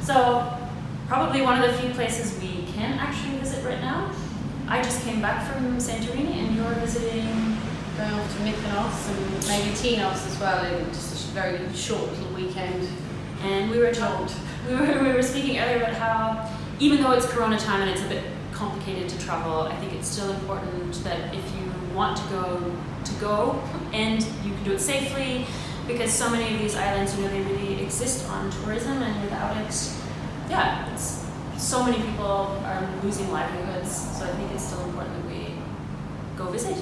So probably one of the few places we can actually visit right now. I just came back from Santorini, and you're visiting. Going off to Mykonos and maybe Tinos as well in just a very short little weekend. And we were speaking earlier about how, even though it's Corona time and it's a bit complicated to travel, I think it's still important that if you want to go, and you can do it safely, because so many of these islands, they really exist on tourism, and without it, so many people are losing livelihoods. So I think it's still important that we go visit.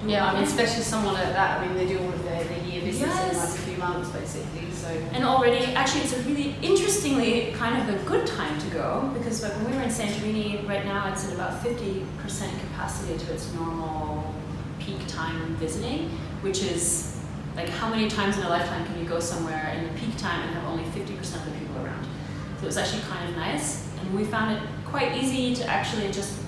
Yeah, especially someone like that. They do all of their year business in like a few months, basically. So. And already, actually, it's a really interestingly kind of a good time to go, because when we were in Santorini, right now it's at about 50% capacity to its normal peak time visiting, which is like how many times in a lifetime can you go somewhere in the peak time and have only 50% of the people around? So it was actually kind of nice, and we found it quite easy to actually just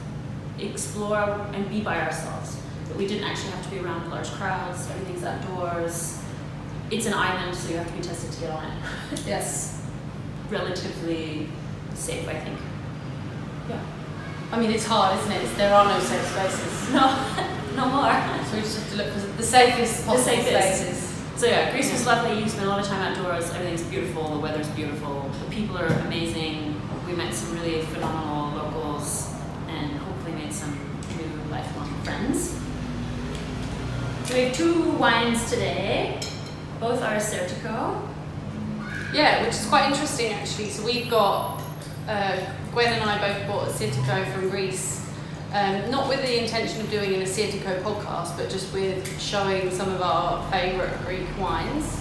explore and be by ourselves. But we didn't actually have to be around large crowds. Everything's outdoors. It's an island, so you have to be tested to get on it. Yes, relatively safe, I think. Yeah. It's hard, isn't it? There are no safe spaces. No more. So we just have to look for the safest possible spaces. So yeah, Greece was lovely. You spend a lot of time outdoors. Everything's beautiful. The weather's beautiful. The people are amazing. We met some really phenomenal locals, and hopefully made some new lifelong friends. So we have 2 wines today. Both are Assyrtiko. Yeah, which is quite interesting actually. So we've got, Guen and I both bought Assyrtiko from Greece, not with the intention of doing an Assyrtiko podcast, but just with showing some of our favourite Greek wines.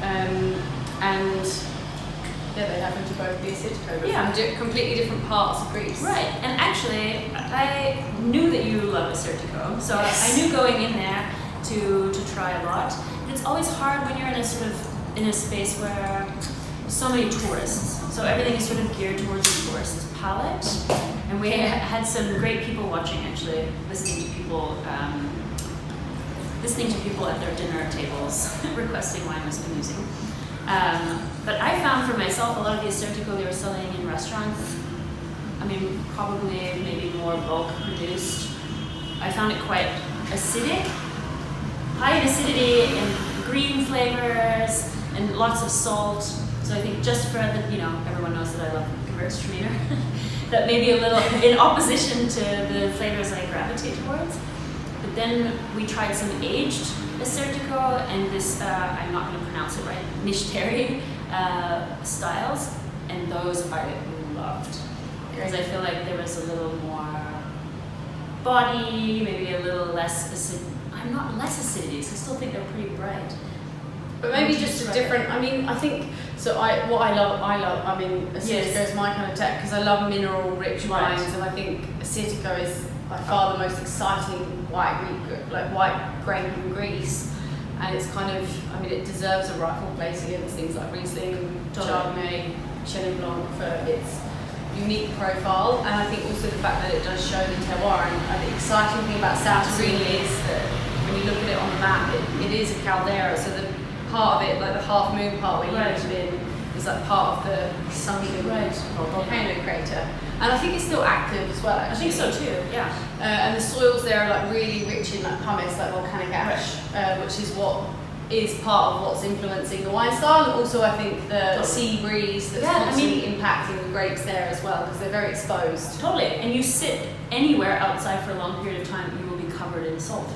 And they happen to both be Assyrtiko, but from completely different parts of Greece. Right, and actually, I knew that you love Assyrtiko, so I knew going in there to try a lot. It's always hard when you're in a space where so many tourists, so everything is sort of geared towards the tourist palate. And we had some great people watching, actually, listening to people at their dinner tables requesting wine was amusing. But I found for myself a lot of the Assyrtiko they were selling in restaurants, probably maybe more bulk produced. I found it quite acidic, high in acidity and green flavors and lots of salt. So I think just for everyone knows that I love Gewürztraminer, that maybe a little in opposition to the flavors I gravitate towards. But then we tried some aged Assyrtiko and this, I'm not going to pronounce it right, NYCHTERI styles, and those I loved. Because I feel like there was a little more body, maybe a little less acidity. Not less acidity, so I still think they're pretty bright. But maybe just a different, I think, so what I love, Assyrtiko is my kind of tech, because I love mineral-rich wines, and I think Assyrtiko is by far the most exciting white grape in Greece, and it's kind of, it deserves a rightful place against things like Riesling, Chardonnay, Chenin Blanc for its unique profile, and I think also the fact that it does show the terroir. And the exciting thing about Santorini is that when you look at it on the map, it is a caldera, so the part of it, like the half moon part where you live in, is like part of the sunken volcano crater. And I think it's still active as well, actually. I think so too, yeah. And the soils there are like really rich in like pumice, like volcanic ash, which is what is part of what's influencing the wine style, and also I think the sea breeze that's constantly impacting the grapes there as well, because they're very exposed. Totally, and you sit anywhere outside for a long period of time, you will be covered in salt.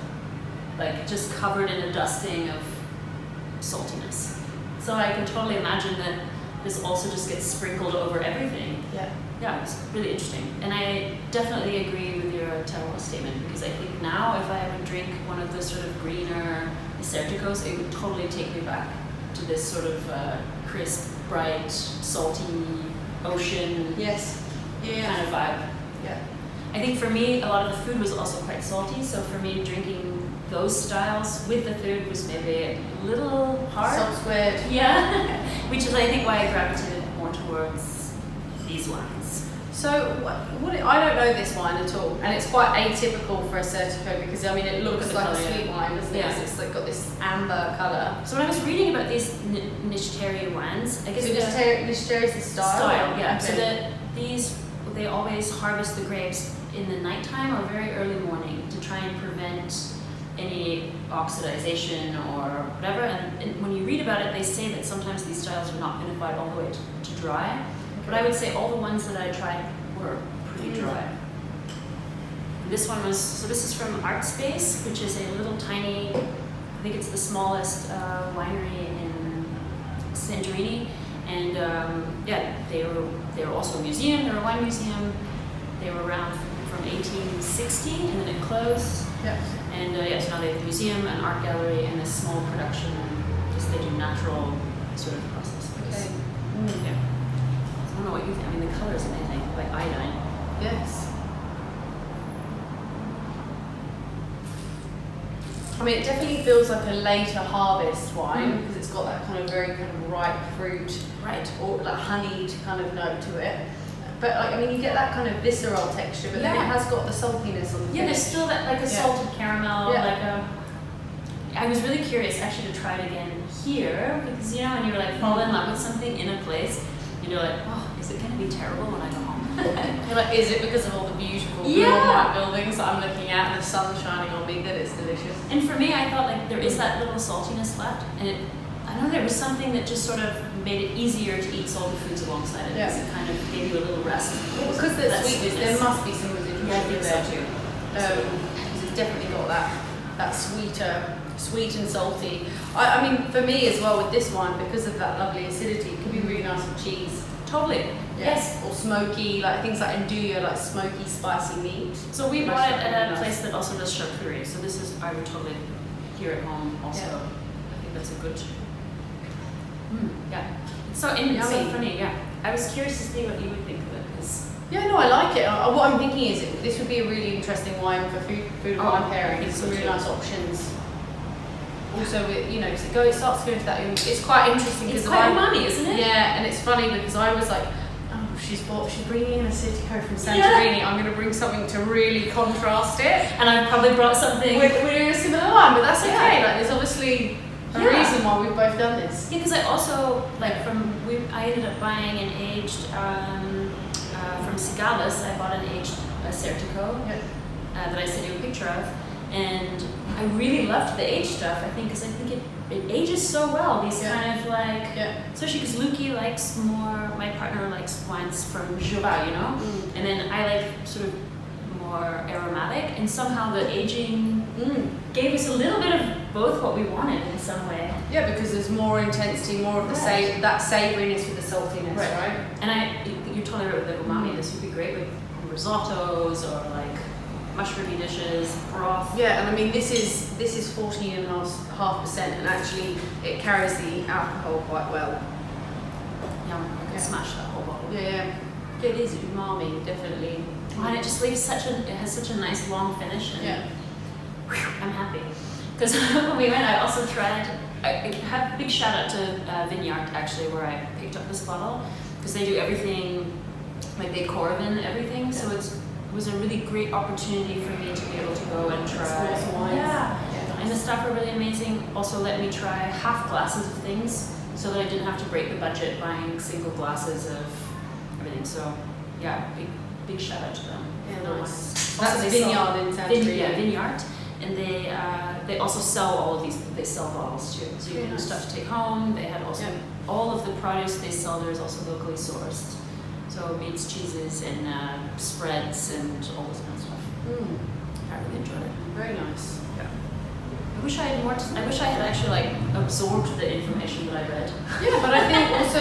Like just covered in a dusting of saltiness. So I can totally imagine that this also just gets sprinkled over everything. Yeah, it's really interesting. And I definitely agree with your terroir statement, because I think now if I would drink one of the sort of greener Assyrtikos, it would totally take me back to this sort of crisp, bright, salty, ocean kind of vibe. Yeah. I think for me, a lot of the food was also quite salty, so for me drinking those styles with the food was maybe a little hard. Salt squared. Yeah, which is I think why I gravitated more towards these wines. So I don't know this wine at all, and it's quite atypical for Assyrtiko because I mean it looks like a sweet wine, doesn't it? Yeah. It's like got this amber colour. So when I was reading about these NYCHTERI wines, I guess NYCHTERI is the style. Yeah. Okay. So that they always harvest the grapes in the nighttime or very early morning to try and prevent any oxidization or whatever. And when you read about it, they say that sometimes these styles are not vinified all the way to dry. But I would say all the ones that I tried were pretty dry. This one was, this is from Art Space, which is a little tiny, I think it's the smallest winery in Santorini. And yeah, they were also a museum, they're a wine museum. They were around from 1860 and then it closed. Yep. And yeah, so now they have a museum, an art gallery, and a small production. Just they do natural sort of process. Okay. Yeah. I don't know what you think. I mean, the color is amazing, like iodine. Yes. I mean, it definitely feels like a later harvest wine because it's got that kind of very kind of ripe fruit, Right. or like honeyed kind of note to it. But like, I mean, you get that kind of visceral texture, but then it has got the saltiness on the Yeah, there's finish. still that like a salted caramel, Yeah. like a. I was really curious actually to try it again here because you know when you like fall in love with something in a place, you're like, oh, is it going to be terrible when I go home? You're like, is it because of all the beautiful blue and white buildings that I'm looking at and the sun shining on me that it's delicious? And for me, I thought like there is that little saltiness left, and I know there was something that just sort of made it easier to eat salty foods alongside it because it kind of gave you a little rest. Well, because there's sweetness, there must be some residual Yeah, I think there so too. Because it's definitely got that sweet and salty. I mean, for me as well with this wine, because of that lovely acidity, it could be really nice with cheese. Totally. Yes. Or smoky, like things like andouille, like smoky, spicy meat. So we bought it at a place that also does charcuterie. So this is, I would totally here at home also. Yeah. I think that's a good. Yeah. It's so funny. Yeah. I was curious to see what you would think of it because. Yeah, no, I like it. What I'm thinking is this would be a really interesting wine for food and wine pairing. Some really nice options. Also, with, you know, cause it starts to go into that. It's quite interesting because it's quite umami, isn't it? Yeah, and it's funny because I was like, oh, she's bringing in a Assyrtiko from Santorini. Yeah. I'm going to bring something to really contrast it. And I've probably brought something. We're doing a similar wine, but that's okay. Like, there's obviously a reason why we've both done this. Yeah, because I also I ended up buying an aged from Ligas. I bought an aged Assyrtiko that I sent you a picture of. And I really loved the aged stuff, I think, because I think it ages so well. These kind of like, especially because Luki likes more, my partner likes wines from Jura, you know? And then I like sort of more aromatic, and somehow the aging gave us a little bit of both what we wanted in some way. Yeah, because there's more intensity, more of the that savouriness with the saltiness, right? And you're totally right with the umami. This would be great with risottos or like mushroomy dishes, broth. Yeah, and I mean this is 14.5%, and actually it carries the alcohol quite well. I can smash that whole bottle. Yeah. It is umami, definitely. And it just leaves it has such a nice long finish. And I'm happy. Because when we went, I also tried. I have a big shout out to Vineyart actually, where I picked up this bottle because they do everything, like they corvin everything. So it was a really great opportunity for me to be able to go and try wines. And the staff were really amazing. Also let me try half glasses of things so that I didn't have to break the budget buying single glasses of everything. So yeah, big shout out to them. Yeah, nice. That's Vineyard in Santorini. Yeah, Vineyart. And they also sell all of these. They sell bottles too, so you can do stuff to take home. They had also all of the produce they sell there is also locally sourced. So meats, cheeses, and spreads, and all this kind of stuff. I really enjoyed it. Very nice. Yeah. I wish I had more. I wish I had actually like absorbed the information that I read. Yeah, but I think also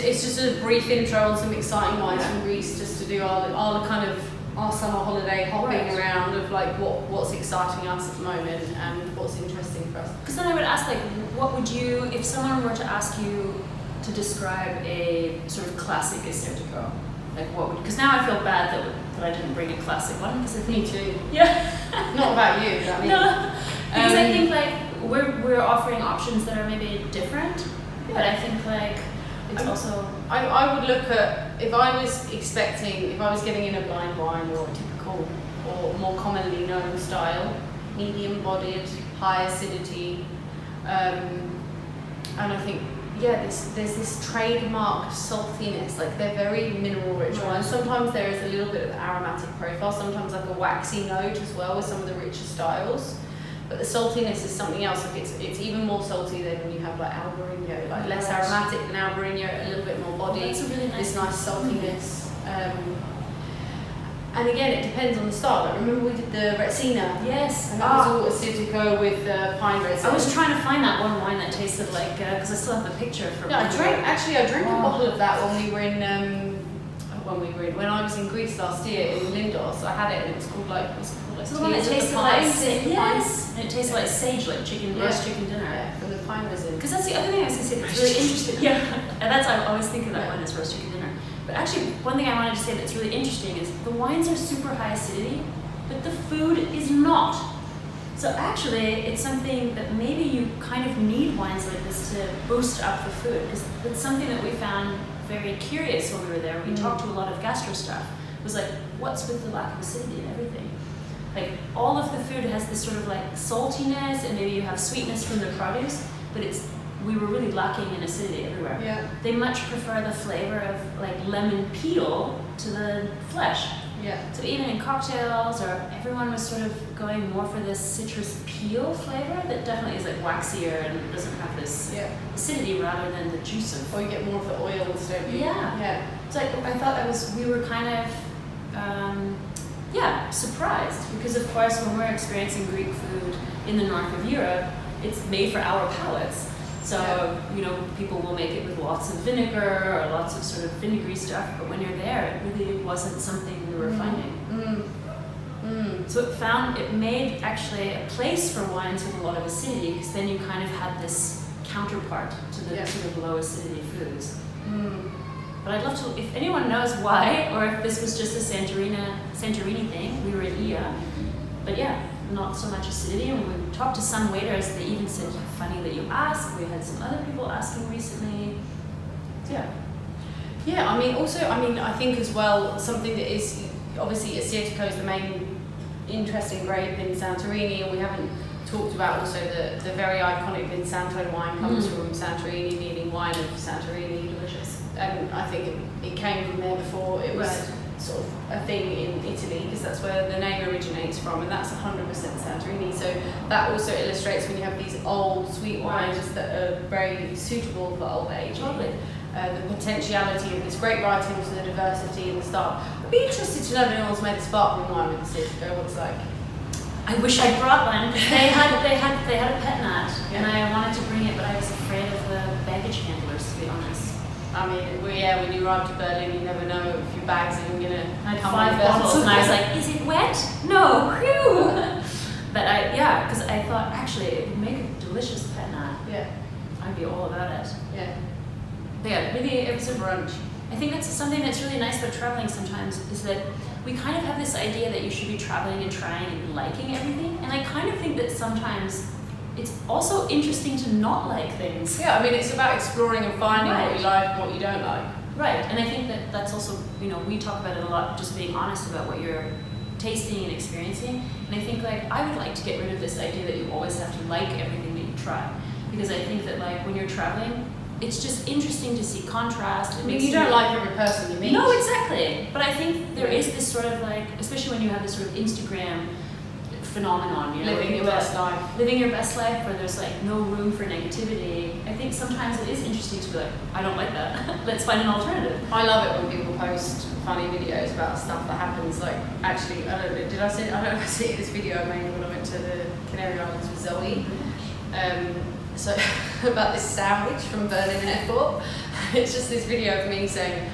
it's just a brief intro on some exciting wines from Greece, just to do our kind of our summer holiday hopping around of like what's exciting us at the moment and what's interesting for us. Because then I would ask like, what would you, if someone were to ask you to describe a sort of classic Assyrtiko, like what would? Because now I feel bad that I didn't bring a classic one because I think. Me too. Yeah. Not about you. But I mean, no. Because I think like we're offering options that are maybe different, but I think like it's also... I would look at, if I was getting in a blind wine or a typical or more commonly known style, medium bodied, high acidity, and I think, there's this trademarked saltiness, like they're very mineral rich wines. Sometimes there is a little bit of aromatic profile, sometimes like a waxy note as well with some of the richer styles. But the saltiness is something else. Like it's even more salty than when you have like Albarino, like less aromatic than Albarino, a little bit more body. That's a really nice this nice saltiness. And again, it depends on the style. Like, remember we did the Retsina? Yes. And that was all Assyrtiko with pine resin. I was trying to find that one wine that tasted like, because I still have the picture from. Yeah, I drank a bottle of that when we were in. When I was in Greece last year in Lindos. I had it and it was called like. It's the one that tasted like yes, and it tasted like sage, like roast chicken dinner. Yeah, from the pine resin. Because that's the other thing I was going to say that's really interesting. Yeah, and that's I always think of that one as roast chicken dinner. But actually, one thing I wanted to say that's really interesting is the wines are super high acidity, but the food is not. So actually, it's something that maybe you kind of need wines like this to boost up the food, because it's something that we found very curious when we were there. We talked to a lot of gastro stuff. It was like, what's with the lack of acidity and everything? Like all of the food has this sort of like saltiness, and maybe you have sweetness from the produce, but we were really lacking in acidity everywhere. Yeah. They much prefer the flavor of like lemon peel to the flesh. Yeah. So even in cocktails, or everyone was sort of going more for this citrus peel flavor that definitely is like waxier and doesn't have this acidity rather than the juice of. Or you get more of the oils, don't you? Yeah. Yeah. So I thought we were kind of. Surprised, because of course when we're experiencing Greek food in the north of Europe, it's made for our palates. So, people will make it with lots of vinegar or lots of sort of vinegary stuff, but when you're there, it really wasn't something we were finding. So it made actually a place for wines with a lot of acidity, because then you kind of had this counterpart to the sort of low acidity foods. But I'd love to, if anyone knows why, or if this was just a Santorini thing. We were in Oia, but not so much acidity. And when we talked to some waiters, they even said, funny that you asked. We had some other people asking recently. So, I think as well, something that is, obviously Assyrtiko is the main interesting grape in Santorini, and we haven't talked about also the very iconic Vinsanto wine comes from Santorini, meaning wine of Santorini. Delicious. And I think it came from there before it was sort of a thing in Italy, because that's where the name originates from, and that's 100% Santorini. So that also illustrates when you have these old sweet wines that are very suitable for old age. Totally. The potentiality of this great writing, also the diversity and the style. I'd be interested to know if anyone's made a sparkling wine with the Assyrtiko, what it's like. I wish I brought one. They had a pet nat, and I wanted to bring it, but I was afraid of the baggage handlers, to be honest. I mean, when you arrive to Berlin, you never know if your bags are going to come 5 bottles, and I was like, is it wet? No, whew! But because I thought, actually, it would make a delicious pet nat. Yeah. I'd be all about it. Yeah. But really, it was a brunch. I think that's something that's really nice about traveling sometimes, is that we kind of have this idea that you should be traveling and trying and liking everything, and I kind of think that sometimes it's also interesting to not like things. Yeah, I mean, it's about exploring and finding what you like and what you don't like. Right, and I think that's also, we talk about it a lot, just being honest about what you're tasting and experiencing, and I think I would like to get rid of this idea that you always have to like everything that you try, because I think that when you're traveling, it's just interesting to see contrast. It makes you don't like every person you meet. No, exactly. But I think there is this sort of especially when you have this sort of Instagram phenomenon, living your best life. Living your best life, where there's no room for negativity. I think sometimes it is interesting to be like, I don't like that. Let's find an alternative. I love it when people post funny videos about stuff that happens. Actually, I don't know if I see this video I made when I went to the Canary Islands with Zoe. So about this sandwich from Berlin Airport. It's just this video of me saying,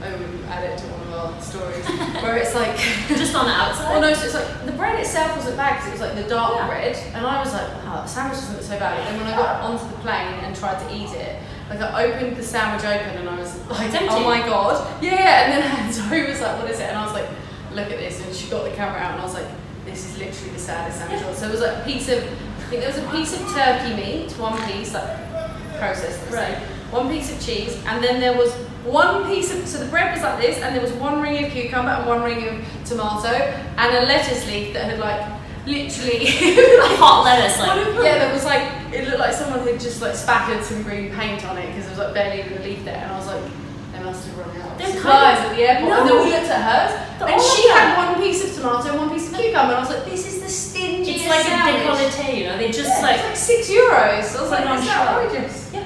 we'll add it to one of our stories, where it's just on the outside? Well, no, so it's the bread itself wasn't bad, because it was the dark bread, and I was like, the sandwich doesn't look so bad. And then when I got onto the plane and tried to eat it, I opened the sandwich open and I was like, oh my god. Yeah, and then Zoe was like, what is it? And I was like, look at this, and she got the camera out and I was like, this is literally the saddest sandwich. So it was a piece of, I think there was a piece of turkey meat, one piece, processed, right. one piece of cheese, and then there was one piece of, so the bread was like this, and there was one ring of cucumber and one ring of tomato, and a lettuce leaf that had like literally hot lettuce, like yeah, that was like, it looked like someone had just like spattered some green paint on it because there was like barely even a leaf there, and I was like, they must have run out of supplies at the airport. And then we looked at hers, and she had one piece of tomato and one piece of cucumber, and I was like, this is the stingiest. It's like sandwich. a décolleté, you know, they just Yeah, like it's like €6. I was like, on that's show. outrageous. Yeah.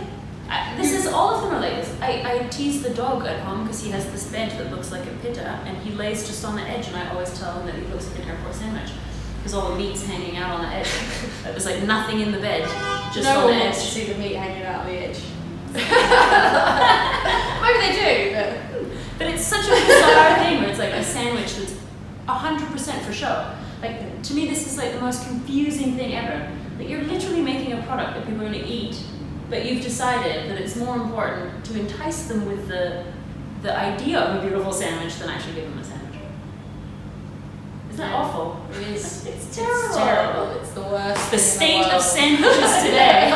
This is all of them are like this. I tease the dog at home because he has this bed that looks like a pita, and he lays just on the edge, and I always tell him that he looks like an airport sandwich because all the meat's hanging out on the edge. There's like nothing in the bed, just no on one the wants edge. to see the meat hanging out on the edge. Maybe they do, but it's such a bizarre thing where it's like a sandwich that's 100% for show. Like, to me, this is like the most confusing thing ever. Like, you're literally making a product that people are going to eat, but you've decided that it's more important to entice them with the idea of a beautiful sandwich than actually give them a sandwich. Isn't that awful? It is. It's terrible. It's terrible. It's the worst. The state of sandwiches today,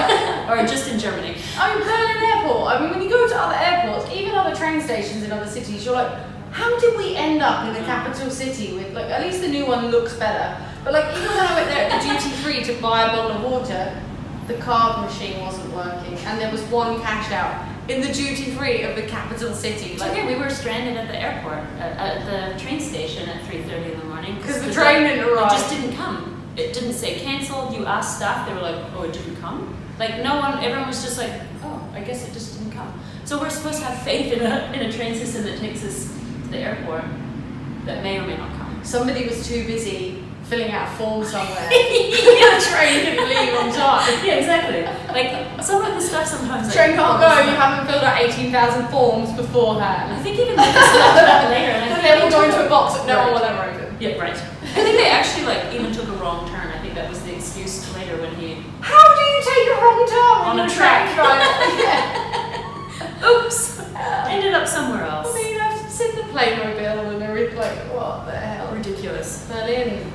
or just in Germany. I mean, Berlin Airport. I mean, when you go to other airports, even other train stations in other cities, you're like, how did we end up in the capital city with, like, at least the new one looks better. But like, even when I went there at the duty free to buy a bottle of water, the card machine wasn't working, and there was one cash out in the duty free of the capital city. Like, okay, we were stranded at the airport, at the train station at 3:30 in the morning. Because the train didn't arrive. It just didn't come. It didn't say cancelled. You asked staff, they were like, oh, it didn't come? Like, no one, everyone was just like, oh, I guess it just didn't come. So we're supposed to have faith in a train system that takes us to the airport that may or may not come. Somebody was too busy filling out a form somewhere. The train couldn't leave on time. Yeah, exactly. Like, some of the stuff sometimes... Train can't go, you haven't filled out 18,000 forms beforehand. I think even like this stuff later, and I think they will go into a box that no one will ever open. Yeah, right. I think they actually like even took a wrong turn. I think that was the excuse later when he... How do you take a wrong turn on a track? Yeah. Oops. Ended up somewhere else. I mean, you have to sit in the Playmobil and everything, like, what the hell? Ridiculous. Berlin.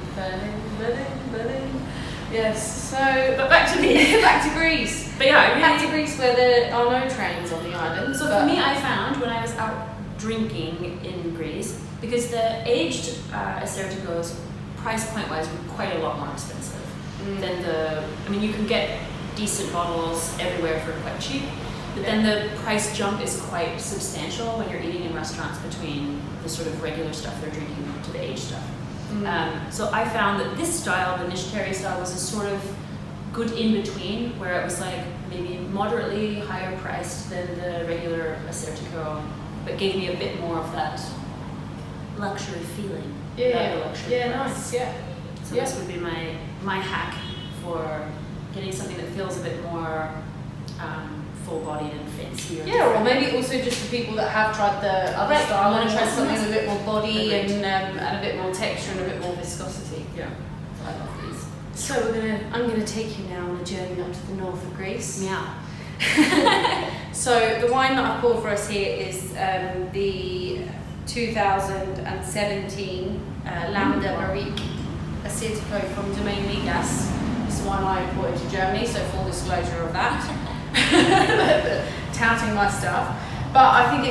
Yes, so, but back to Greece. But yeah, I really... Back to Greece where there are no trains on the island. So for me, I found when I was out drinking in Greece, because the aged Assyrtikos, price point wise, were quite a lot more expensive than I mean, you can get decent bottles everywhere for quite cheap, but then the price jump is quite substantial when you're eating in restaurants between the sort of regular stuff they're drinking to the aged stuff. So I found that this style, the NYCHTERI style, was a sort of good in-between, where it was like maybe moderately higher priced than the regular Assyrtiko, but gave me a bit more of that luxury feeling. Yeah, luxury price. Nice, yeah. So this would be my hack for getting something that feels a bit more full-bodied and fancy. Or maybe also just for people that have tried the other style and try something with a bit more body and a bit more texture and a bit more viscosity. Yeah, so I love these. So I'm gonna take you now on a journey up to the north of Greece. Yeah. So the wine that I poured for us here is the 2017 Lamda Barrique Assyrtiko from Domaine Ligas. This is one I imported to Germany, so full disclosure of that. Touting my stuff. But I think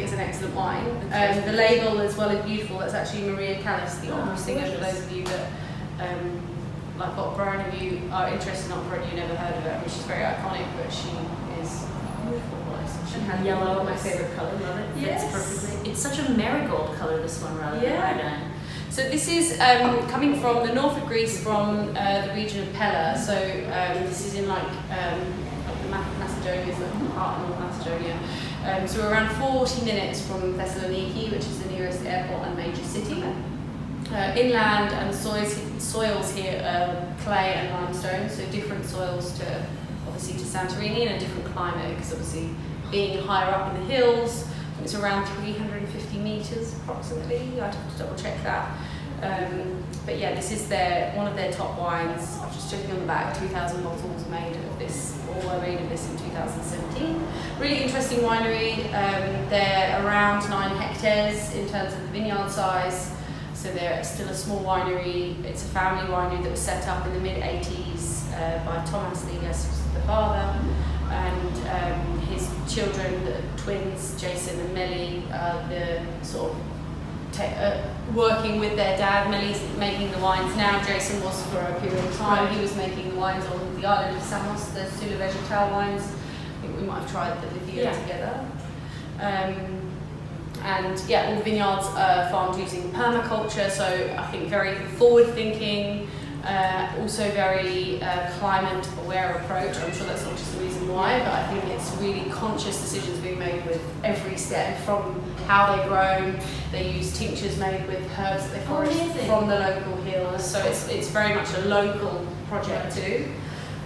it's an excellent wine. The label as well is beautiful. That's actually Maria Callas, the opera singer, for those of you that like opera, and if you are interested in opera and you've never heard of her. I mean, she's very iconic, but she is a beautiful voice. She has Yellow, my favourite colour, love it. Yes. Fits perfectly. It's such a marigold colour, this one, rather than iodine. So this is coming from the north of Greece, from the region of Pella. So this is in like Macedonia, so part of North Macedonia. So we're around 40 minutes from Thessaloniki, which is the nearest airport and major city. Inland and soils here are clay and limestone, so different soils to obviously to Santorini, and a different climate because obviously being higher up in the hills. It's around 350 meters approximately. I'd have to double check that. But yeah, this is one of their top wines. I'm just checking on the back. 2,000 bottles made of this. All were made of this in 2017. Really interesting winery. They're around 9 hectares in terms of the vineyard size. So they're still a small winery. It's a family winery that was set up in the mid-80s by Thomas Ligas, the father, and his children, the twins, Jason and Melly, the sort of working with their dad. Melly's making the wines now. Jason was for a period of time. Right. He was making the wines on the island of Samos, the Sula Vegetal wines. I think we might have tried the Ligia together. And yeah, all the vineyards are farmed using permaculture, so I think very forward-thinking, also very climate-aware approach. I'm sure that's not just the reason why, but I think it's really conscious decisions being made with every step, from how they grow. They use tinctures made with herbs that they forage from the local hills, so it's very much a local project too.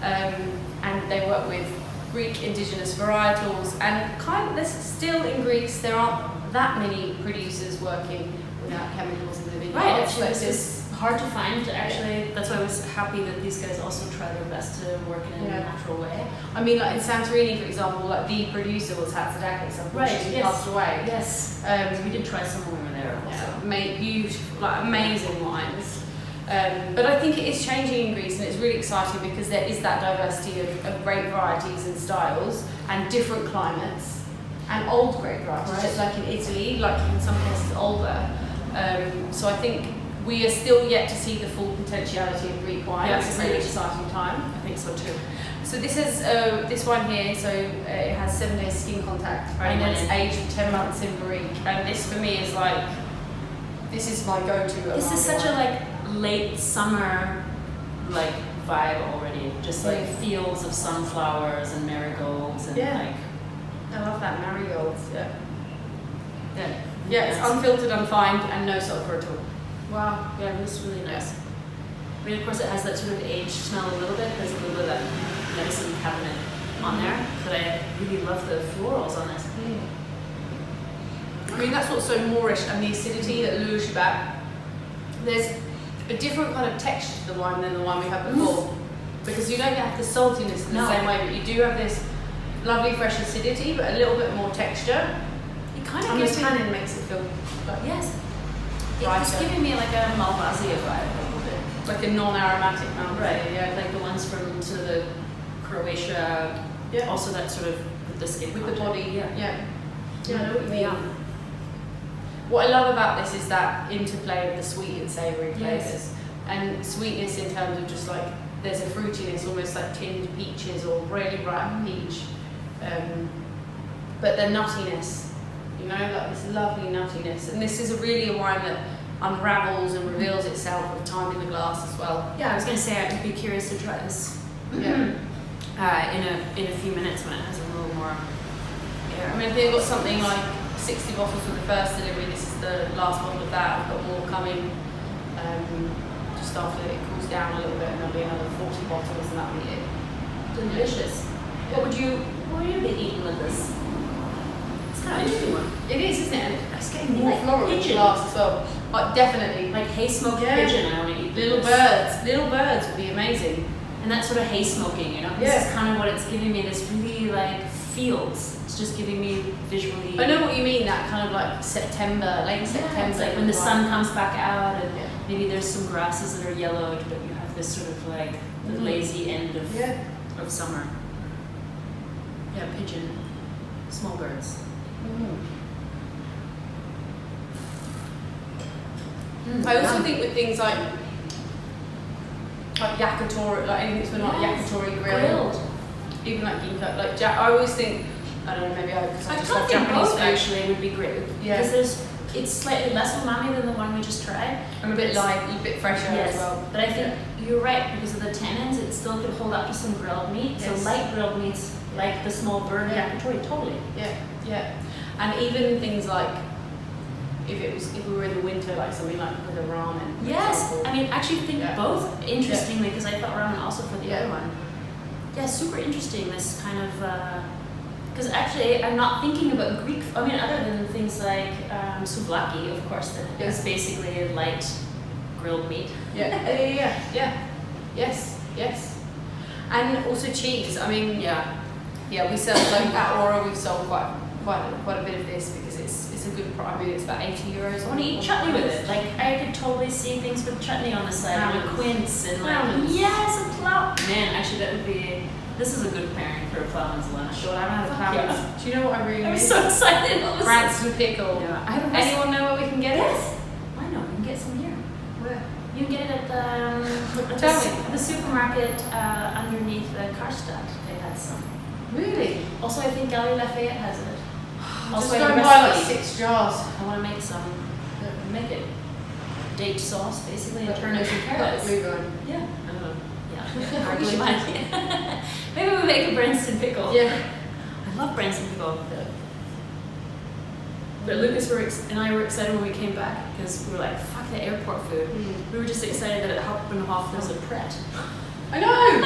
And they work with Greek indigenous varietals, and kind of, there's still in Greece there aren't that many producers working without chemicals in the vineyard. Right, actually this is hard to find, actually. That's why I was happy that these guys also try their best to work in a natural way. I mean, like in Santorini, for example, like the producer was Assyrtiko, unfortunately passed away. Yes, we did try some when we were there also. Made beautiful, like amazing wines. But I think it is changing in Greece, and it's really exciting because there is that diversity of great varieties and styles and different climates. And old grape varieties, just like in Italy, like in some cases older. So I think we are still yet to see the full potentiality of Greek wine. It's a really exciting time. I think so too. So this is this one here. So it has 7 days skin contact, and it's aged 10 months in Barrique. And this for me is like, this is my go-to. This is such a like late summer like vibe already. Just like fields of sunflowers and marigolds and like. I love that marigolds, Yeah, it's unfiltered, unfined, and no sulfur at all. Wow, yeah, it was really nice. I mean, of course, it has that sort of aged smell a little bit. There's a little bit of that medicine cabinet on there, but I really love the florals on this. I mean, that's what's so Moorish, and the acidity that lures you back. There's a different kind of texture to the wine than the one we had before, because you don't have the saltiness in the same way, but you do have this lovely fresh acidity, but a little bit more texture. It kind of and gives the tannin makes it feel like it's giving me like a Malvasia vibe a little bit, like a non-aromatic Malvasia. Right. Yeah, like the ones from sort of the Croatia. Yeah. Also that sort of with the skin with content. the body. Yeah. I know what you mean. What I love about this is that interplay of the sweet and savoury flavours, and sweetness in terms of just like there's a fruitiness, almost like tinned peaches or really ripe peach. But the nuttiness, you know, like this lovely nuttiness, and this is really a wine that unravels and reveals itself with time in the glass as well. Yeah, I was going to say I'd be curious to try this. In a few minutes when it has a little more air. I mean, I think I've got something like 60 bottles for the first delivery. This is the last bottle of that. I've got more coming just after it cools down a little bit, and there'll be another 40 bottles, and that'll be it. Delicious. What would you be eating with this? It's kind of interesting one. It is, isn't it? It's getting more floral in the glass as well. Like definitely. Like hay smoked pigeon. I want to eat little birds. Little birds would be amazing. And that sort of hay smoking, you know. This is kind of what it's giving me. This really like fields. It's just giving me visually. I know what you mean. That kind of like September, late September. It's like when the sun comes back out, and maybe there's some grasses that are yellowed, but you have this sort of like the lazy end of summer. Yeah, pigeon, small birds. I also think with things like yakitori, like anything that's not yakitori grilled, even like ginkgo, like I always think, I don't know, maybe I just love Japanese food. Actually would be great because it's slightly less umami than the one we just tried. And a bit light, a bit fresher as well. But I think you're right, because of the tannins, it still could hold up to some grilled meat. So light grilled meats, like the small bird yakitori, totally. Yeah. And even things like if we were in the winter, like something like with a ramen. Yes, I mean, actually think both, interestingly, because I thought ramen also for the other one. Yeah, super interesting, this kind of, because actually I'm not thinking about Greek, I mean, other than things like souvlaki, of course, that is basically a light grilled meat. Yes. And also cheese, I mean, we sell, like at Aura, we've sold quite a bit of this because it's a good price. I mean, it's about €80. I want to eat chutney with it. Like, I could totally see things with chutney on the side, and a quince, and like, a plow. Man, actually, that would be This is a good pairing for a ploughman's lunch. Sure, I haven't had a ploughman's. Yeah. Do you know what I really I'm miss? so excited. Branston pickle. Yeah. I have Anyone know where we can get it? Yes. I know. You can get some here. Where? You can get it at the supermarket underneath the Karstadt. They had some. Really? Also, I think Galerie Lafayette has it. Just I go have and a buy like recipe. 6 jars. I want to make some. Make it date sauce basically and But turn it into carrots. blue vine. Yeah. Yeah. Our blue vine. Maybe we make a Branston pickle. Yeah. I love Branston pickle. But Lucas and I were excited when we came back because we were like, fuck the airport food. We were just excited that at Hoppenhof there's a Pret. I know!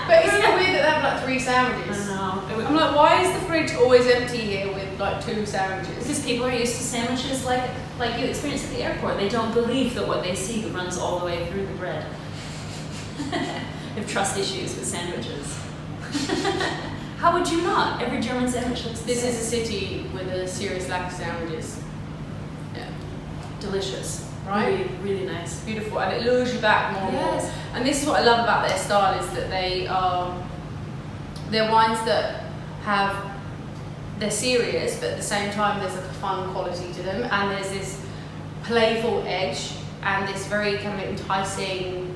But isn't it weird that they have like 3 sandwiches? I know. I'm like, why is the fridge always empty here with like 2 sandwiches? Because people are used to sandwiches like you experience at the airport. They don't believe that what they see runs all the way through the bread. They have trust issues with sandwiches. How would you not? Every German sandwich looks the This same. is a city with a serious lack of sandwiches. Yeah. Delicious. Right? Really, really nice. Beautiful. And it lures you back more and more. Yes. And this is what I love about their style is that they're wines that they're serious, but at the same time there's like a fun quality to them, and there's this playful edge and this very kind of enticing.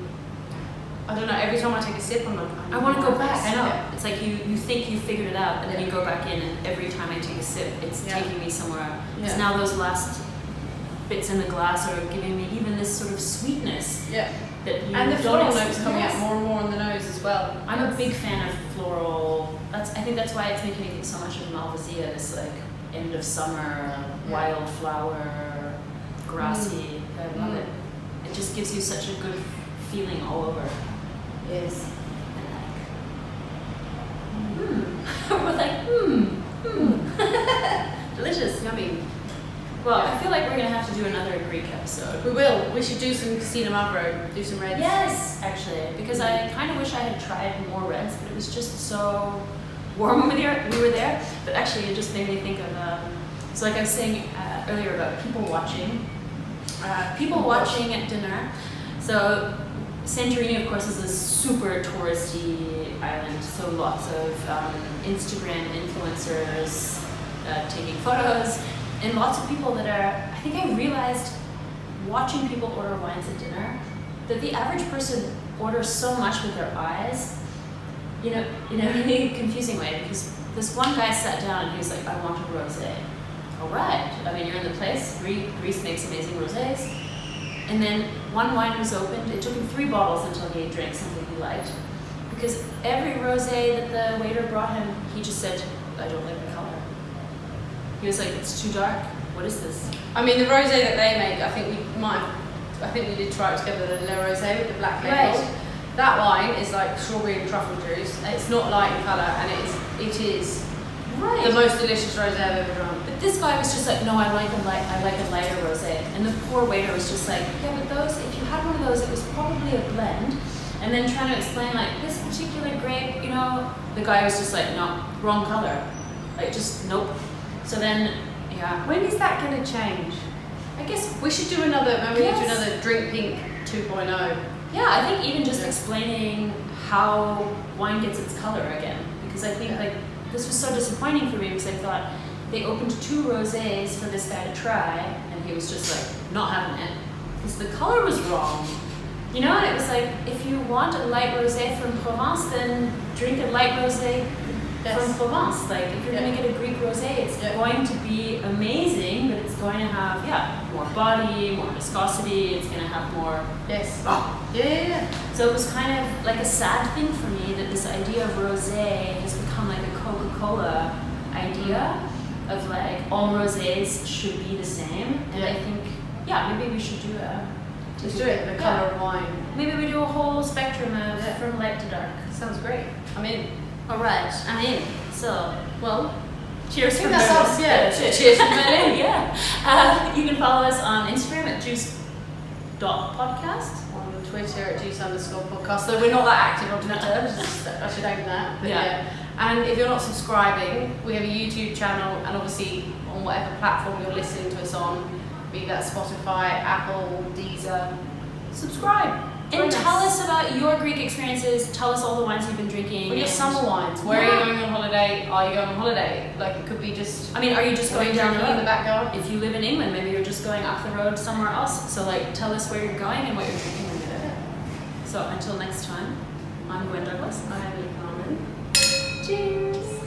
I don't know, every time I take a sip I'm like, I want to go back. I know. Yeah. It's like you think you figured it out, and then you go back in, and every time I take a sip, it's Yeah. taking me somewhere. Because Yeah. now those last bits in the glass are giving me even this sort of sweetness Yeah. that you And the don't floral expect. notes coming Yes. out more and more on the nose as well. I'm a big fan of floral. I think that's why it's making me think so much of Malvasia. This like end of summer, wildflower, grassy. I love it. It just gives you such a good feeling all over. Yes. We're like, delicious, yummy. Well, Yeah. I feel like we're gonna have to do another Greek episode. We will. We should do some Casino Mavro, do some reds. Yes, actually, because I kind of wish I had tried more reds, but it was just so warm when we were there. But actually, it just made me think of, so like I was saying earlier about people watching. People watching at dinner. So Santorini, of course, is a super touristy island, so lots of Instagram influencers taking photos, and lots of people that are, I think I realized watching people order wines at dinner, that the average person orders so much with their eyes, in a really confusing way, because this one guy sat down and he was like, I want a rosé. All right, I mean, you're in the place, Greece makes amazing rosés. And then one wine was opened. It took him 3 bottles until he drank something he liked. Because every rosé that the waiter brought him, he just said, I don't like the color. He was like, it's too dark. What is this? I mean, the rosé that they make, I think we did try it together, the Le Rosé with the black label. Right. That wine is like strawberry and truffle juice. It's not light in colour, and it is Right. the most delicious rosé I've ever drunk. But this guy was just like, no, I like a lighter rosé. And the poor waiter was just like, yeah, but those, if you had one of those, it was probably a blend. And then trying to explain like this particular grape, the guy was just like, no, wrong color. Like just nope. So then, yeah. When is that going to change? I guess We should do another. Maybe Yes. do another Drink Pink 2.0. yeah, I think even just Yeah. explaining how wine gets its color again. Because I think like this was so disappointing for me because I thought they opened 2 rosés for this guy to try and he was just like not having it. Because the color was wrong. And it was like, if you want a light rosé from Provence, then drink a light rosé from Provence. Like, if you're going to get a Greek rosé, it's going to be amazing, but it's going to have, more body, more viscosity, it's going to have more... Yes. Oh. Yeah. So it was kind of like a sad thing for me that this idea of rosé has become like a Coca-Cola idea of like, all rosés should be the same. And I think, maybe we should do Let's do it. The colour of wine. Maybe we do a whole spectrum of from light to dark. Sounds great. I'm in. All right, I'm in. So, well, cheers from that's Berlin. us, yeah. Cheers from Berlin. Yeah. You can follow us on Instagram at juice.podcast. On Twitter at juice_podcast. So we're not that active on Twitter. I should own that. But And if you're not subscribing, we have a YouTube channel, and obviously on whatever platform you're listening to us on, be that Spotify, Apple, Deezer, subscribe. And tell us about your Greek experiences. Tell us all the wines you've been drinking. Well, your summer wines. Where are you going on holiday? Are you going on holiday? Like, it could be just... I mean, are you just going down the road? In the back garden? If you live in England, maybe you're just going up the road somewhere else. So, like, tell us where you're going and what you're drinking when you're there. So, until next time, I'm Gwen Douglas. I'm Carmen. Cheers!